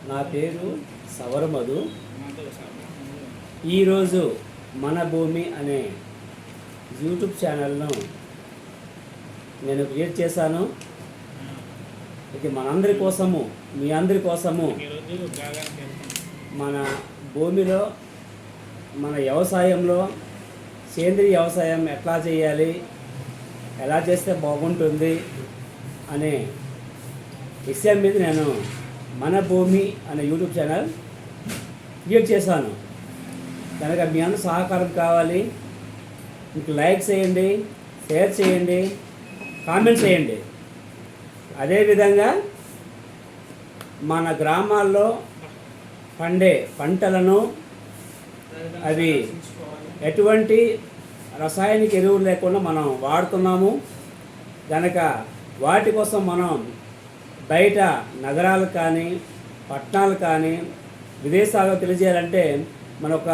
నా పేరు సవరమధు. ఈరోజు మన భూమి అనే యూట్యూబ్ ఛానల్ను నేను క్రియేట్ చేశాను. ఇది మనందరి కోసము, మీ అందరి కోసము. మన భూమిలో, మన వ్యవసాయంలో సేంద్రీయ వ్యవసాయం ఎట్లా చేయాలి, ఎలా చేస్తే బాగుంటుంది అనే విషయం మీద నేను మన భూమి అనే యూట్యూబ్ ఛానల్ క్రియేట్ చేశాను. కనుక మీ అందరూ సహకారం కావాలి. మీకు లైక్ చేయండి, షేర్ చేయండి, కామెంట్ చేయండి. అదేవిధంగా మన గ్రామాల్లో పండే పంటలను అవి ఎటువంటి రసాయనిక ఎరువులు లేకుండా మనం వాడుతున్నాము. కనుక వాటి కోసం మనం బయట నగరాలకు కానీ పట్టణాలు కానీ విదేశాలకు తెలియజేయాలంటే మన ఒక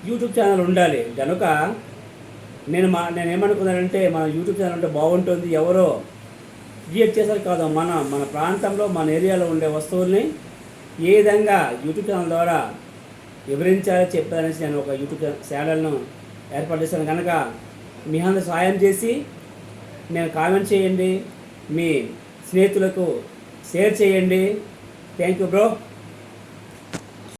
యూట్యూబ్ ఛానల్ ఉండాలి. కనుక నేనేమనుకున్నానంటే మన యూట్యూబ్ ఛానల్ ఉంటే బాగుంటుంది. ఎవరో క్రియేట్ చేశారు కాదు, మన ప్రాంతంలో, మన ఏరియాలో ఉండే వస్తువుల్ని ఏ విధంగా యూట్యూబ్ ఛానల్ ద్వారా వివరించాలో చెప్పాలనేసి నేను ఒక యూట్యూబ్ ఛానల్ను ఏర్పాటు చేశాను. కనుక మీ అందరూ సాయం చేసి నేను కామెంట్ చేయండి, మీ స్నేహితులకు షేర్ చేయండి. Thank you bro.